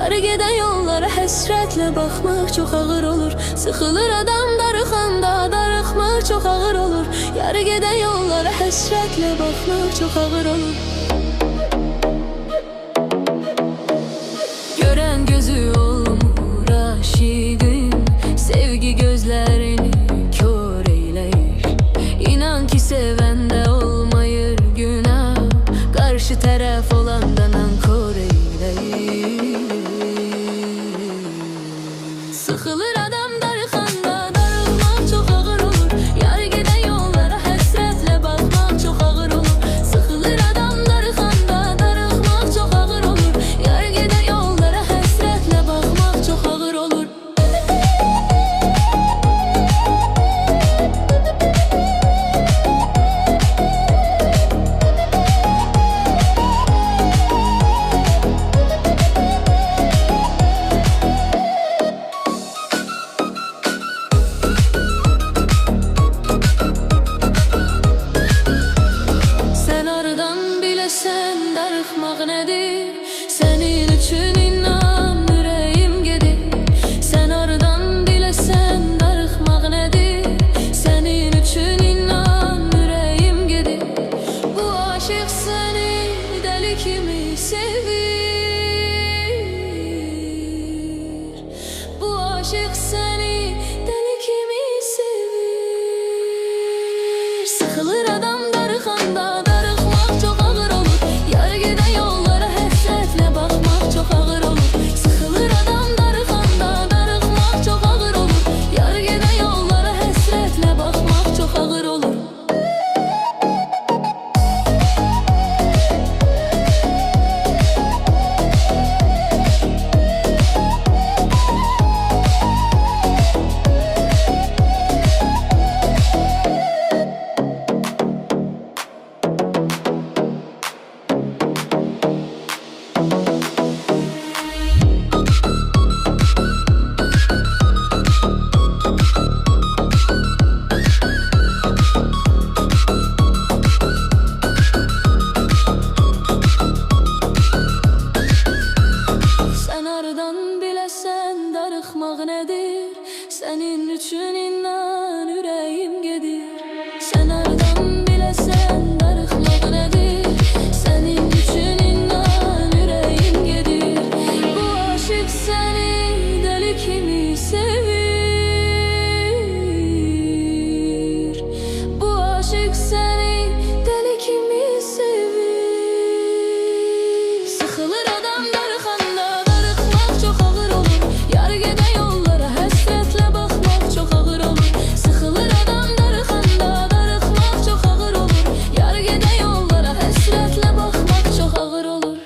Yarı gedən yollara həsrətlə baxmaq çox ağır olur. Sıxılır adam darıxanda, darıxmaq çox ağır olur. Yarı gedən yollara həsrətlə baxmaq çox ağır olur. Görən gözü olmur aşiqim, sevgi gözlərini kör eyləyir. İnan ki sevəndə olmayır günah, qarşı tərəf olandan ankor eyləyir. Sıxılır adam darıxanda, darıxmaq çox ağır olur. Yarı gedən yollara həsrətlə baxmaq çox ağır olur. Sıxılır adam darıxanda, darıxmaq çox ağır olur. Yarı gedən yollara həsrətlə baxmaq çox ağır olur. Sen darıxmaq nədir? Sənin üçün inan ürəyim gedir. Sən aradan biləsən darıxmaq nədir? Sənin üçün inan ürəyim gedir. Bu aşıq səni dəli kimi sevir. Bu aşıq səni dəli kimi sevir. Sıxılır adam darıxanda, darıxmaq çox ağır olur. Yarı gedən yollara həsrətlə baxmaq çox ağır olur. Sıxılır adam darıxanda, darıxmaq çox ağır olur. Yarı gedən yollara həsrətlə baxmaq çox ağır olur. Biləsən darıxmaq nədir? Sənin üçün inan ürəyim gedir. Sən aradan biləsən darıxmaq nədir? Sənin üçün inan ürəyim gedir. Bu aşıq səni dəli kimi sevir. Bu aşıq səni dəli kimi sevir. Sıxılır adam darıxanda, çok ağır olur. Yarı gedən yollara həsrətlə baxmaq çox ağır olur. Sıxılır adam darıxanda, darıxmaq çox ağır olur. Yarı gedən yollara həsrətlə baxmaq çox ağır olur.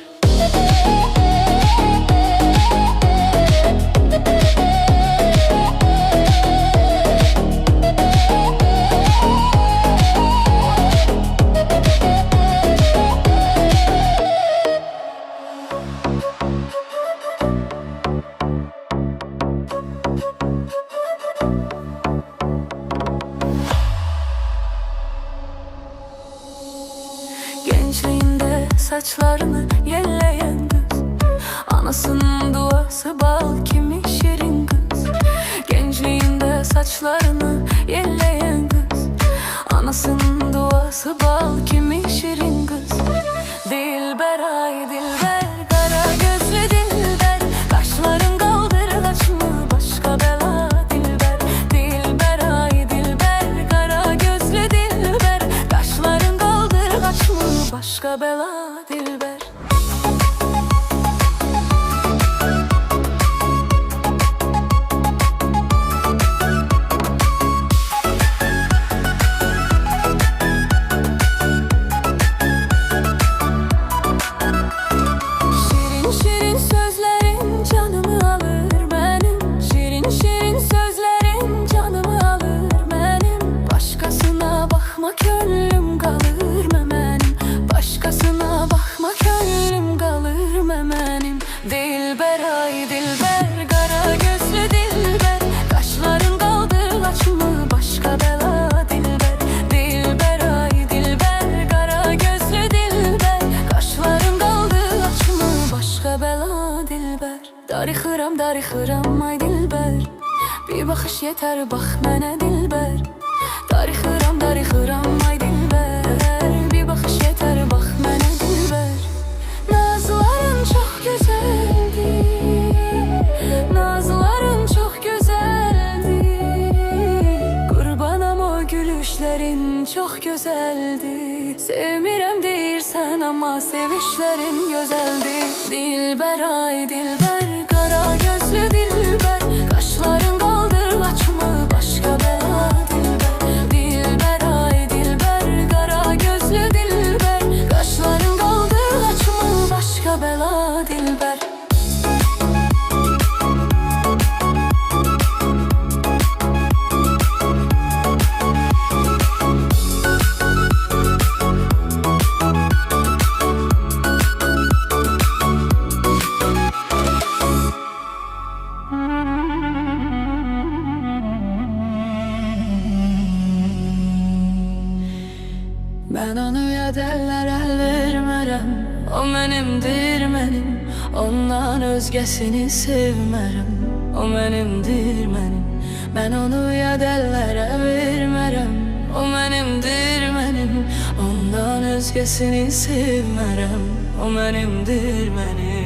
Gençliğinde saçlarını yelleyen kız, anasının duası bal kimi şirin kız. Gençliğinde saçlarını yelleyen kız, anasının duası bal kimi şirin kız. Dilber ay dilber, kara gözlü dilber, kaşların kaldır kaçma başka bela dilber. Dilber ay dilber, kara gözlü dilber, kaşların kaldır kaçma başka bela dilber. Şirin şirin sözlerin canımı alır benim. Şirin şirin sözlerin canımı alır benim. Başkasına bakma gönlüm kalır memenim. Başkasına bakma gönlüm darıxıram ay dilbər. Bir baxış yetər bax mənə dilbər. Darıxıram ay dilbər. Bir baxış yetər bax mənə dilbər. Nazların çox gözəldir, nazların çox gözəldir. Qurbanam o gülüşlərin çox gözəldir. Sevmirəm deyirsən amma sevişlərin gözəldir. Dilbər ay dilbər, qara gözlü dilbər. Qaşların qaldır laçımı başqa bəla dilbər. Dilbər ay dilbər, qara gözlü dilbər. Qaşların qaldır laçımı başqa bəla dilbər. Ben onu yedərlər əl vermərəm. O mənimdir mənim, ondan özgəsini sevmərəm. O mənimdir mənim, mən onu yedərlər əl vermərəm. O mənimdir mənim, ondan özgəsini sevmərəm. O mənimdir mənim.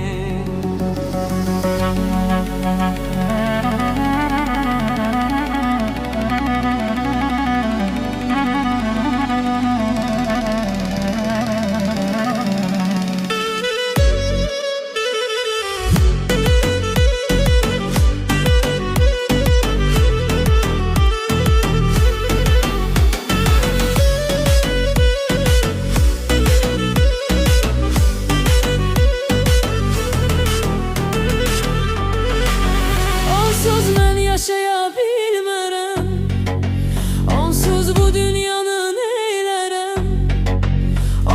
Onsuz mən yaşaya bilmərəm, onsuz bu dünyanı neylərəm.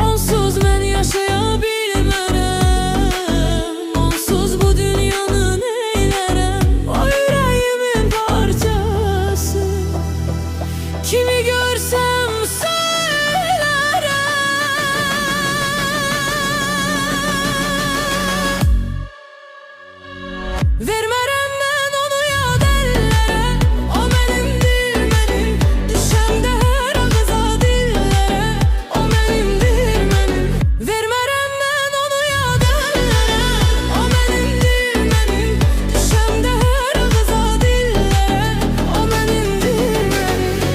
Onsuz mən yaşaya bilmərəm, onsuz bu dünyanı neylərəm. O yüreğimin parçası, kimi görsəm söylərəm. Vermərəm mən onu yad əllərə. O mənimdir mənim, düşəmdə hər ağıza dillərə. O mənimdir mənim. Vermərəm mən onu yad əllərə. O mənimdir mənim, düşəmdə hər ağıza dillərə. O mənimdir mənim.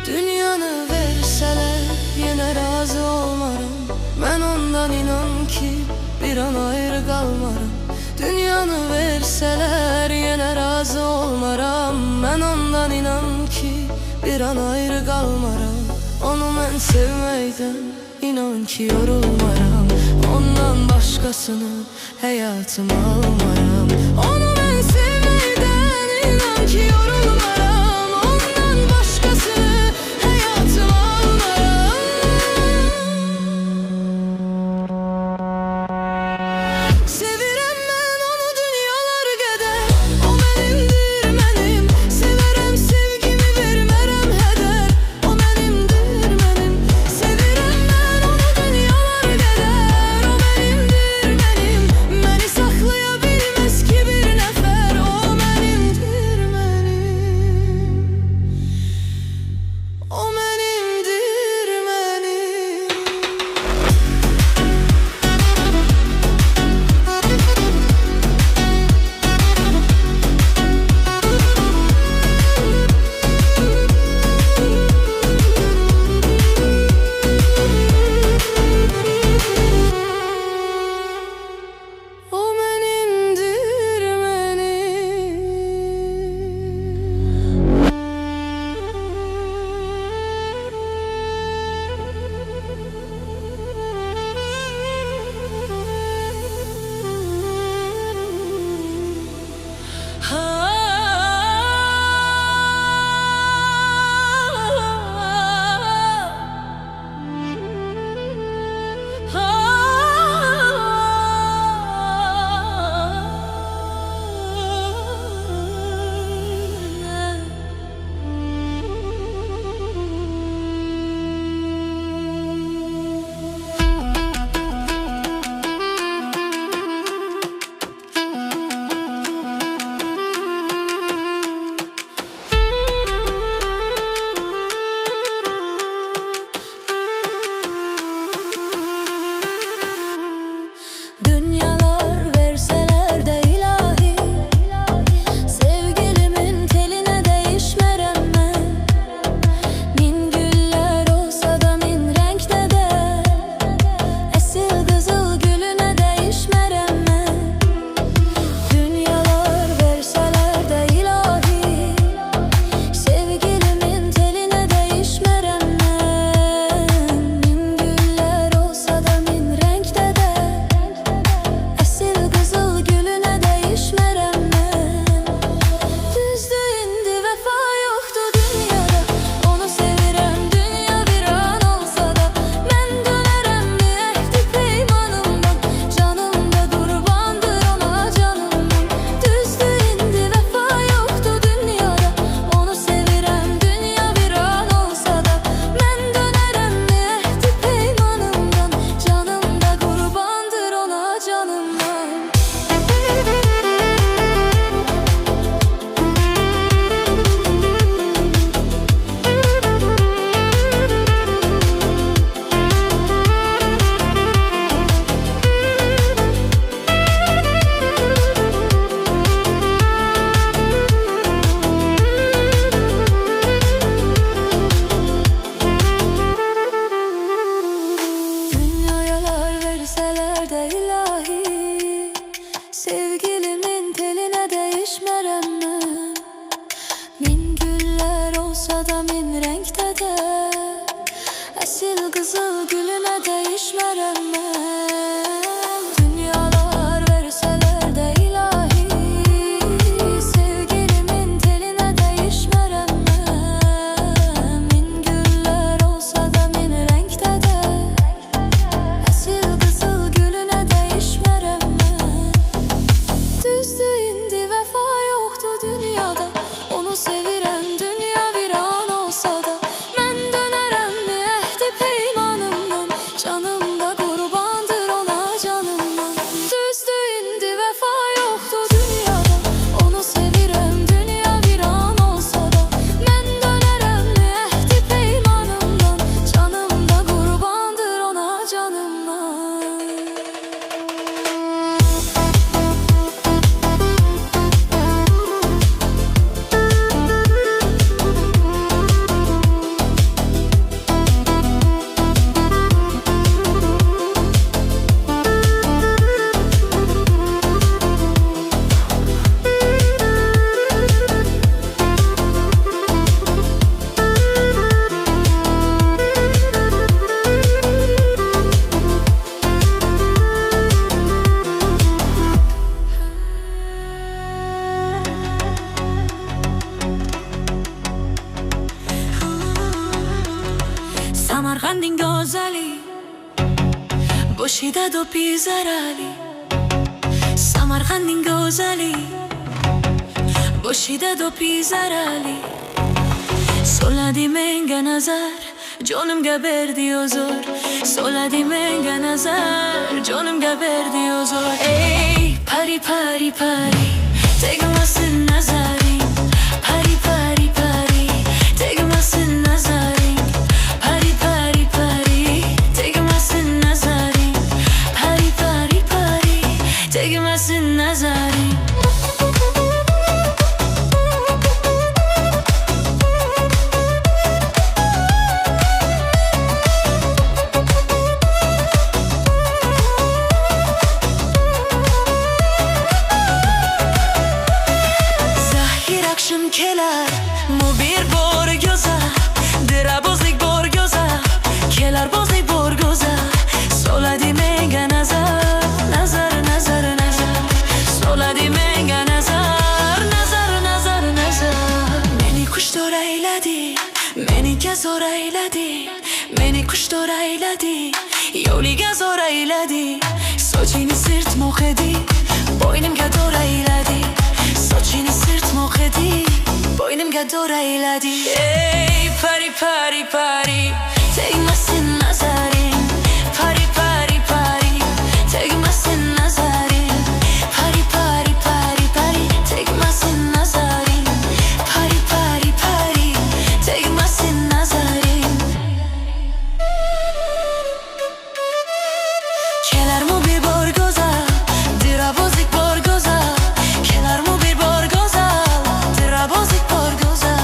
Dünyanı verseler yine razı olmaram. Ben ondan inan ki bir an ayrı kalmaram. Dünyanı verseler yine razı olmaram. Ben ondan inan ki bir an ayrı kalmaram. Onu ben sevmeyden inan ki yorulmaram. Ondan başkasını hayatıma almaram. Onu ben sevmeyden inan ki yorulmaram. Ondan başkasını hayatıma almaram. Sevirəm mən onu dünyalar qədər. O mənimdir mənim, severəm sevgimi vermərəm hədər. O mənimdir mənim, sevirəm mən onu dünyalar qədər. O mənimdir mənim, məni saxlaya bilməz ki bir nəfər. O mənimdir mənim. Samarkandin gözeli Boşida do pizarali Samarkandin gözeli Boşida do pizarali Soladi menga nazar Jonimga berdi ozor Soladi menga nazar Jonimga berdi ozor Ey pari pari pari Tegmasin nazarin Pari pari pari Tegmasin nazarin Pari pari pari Tegmasin nazarin Pari pari pari Tegmasin nazarin Kelar mu bir borgoza Dirabozlik borgoza Kelar bozlik borgoza Soladi menga nazar Nazar nazar nazar Soladi menga nazar Nazar nazar nazar Meni kuştor eyledi Meni gazor eyledi Meni kuştor eyledi Yoliga zor eyledi Sochini sirt moqedi Boynimga dor eyledi Sochini sirt moqedi Boynimga dor eyledi Ey pari pari pari Tegmasin nazarin Pari pari pari Tegmasin nazarin Pari pari pari pari Tegmasin nazarin Pari pari pari Tegmasin nazarin Kelar mu bir borgoza Dirabozlik borgoza Kelar mu bir borgoza Dirabozlik borgoza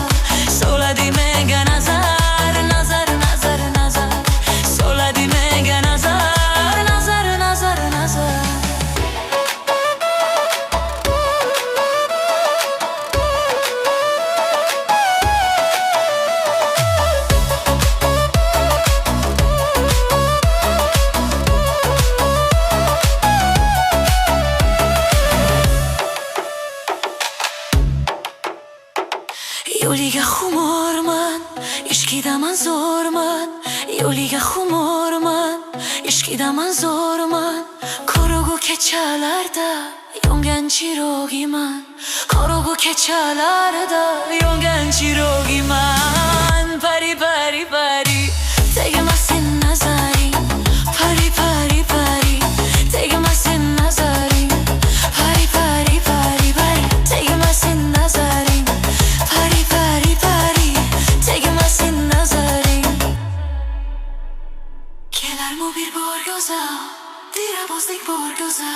Soladi menga nazar Nazar nazar nazar Soladi menga nazar Nazar nazar nazar Yoliga xumorman Ishqidaman zo'rman Yoliga xumorman Ishqidaman zo'rman Ko'rugu kechalarda Yongan chirogiman Ko'rugu kechalarda Yongan chirogiman Pari pari pari Tegmasin nazarin Pari pari pari Tegmasin nazarin Pari pari pari pari Tegmasin nazarin Pari pari pari Tegmasin nazarin Kelar mu bir borgoza Dirabozlik borgoza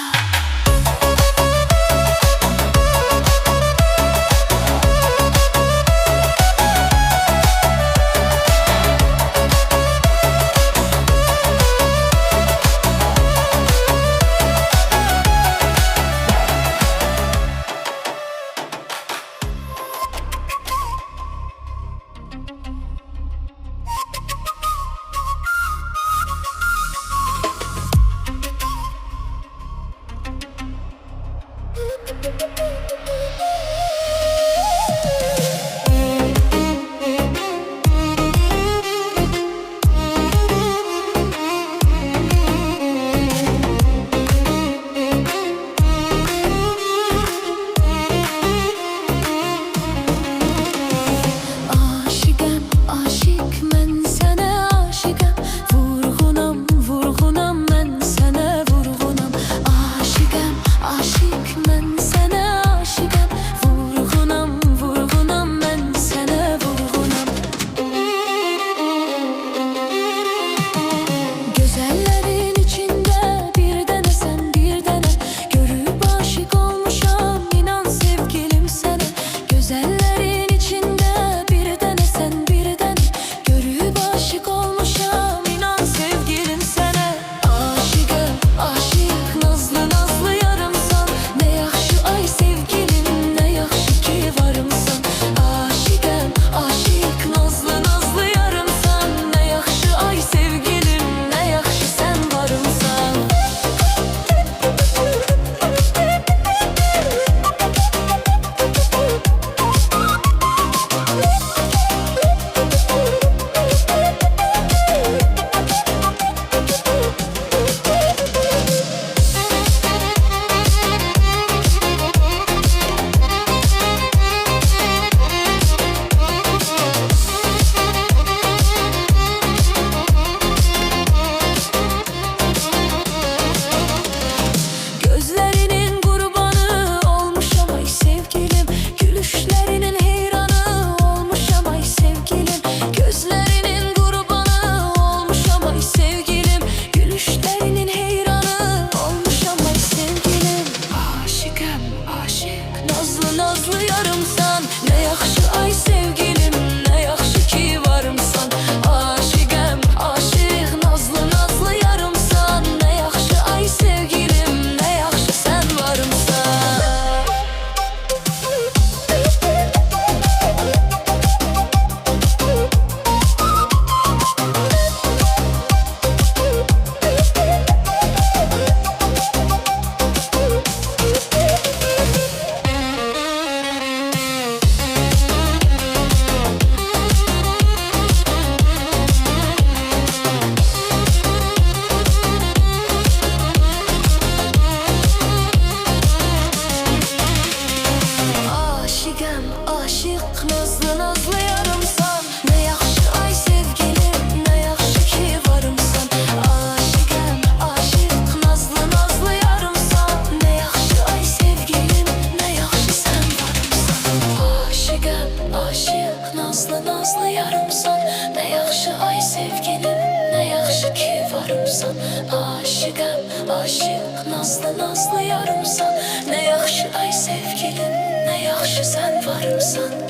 yarımsan. Ne yaxşı ay sevgilim, ne yaxşı ki varımsan. Aşıqəm, aşıq, nazlı nazlı yarımsan. Ne yaxşı ay sevgilim, ne yaxşı sen varımsan.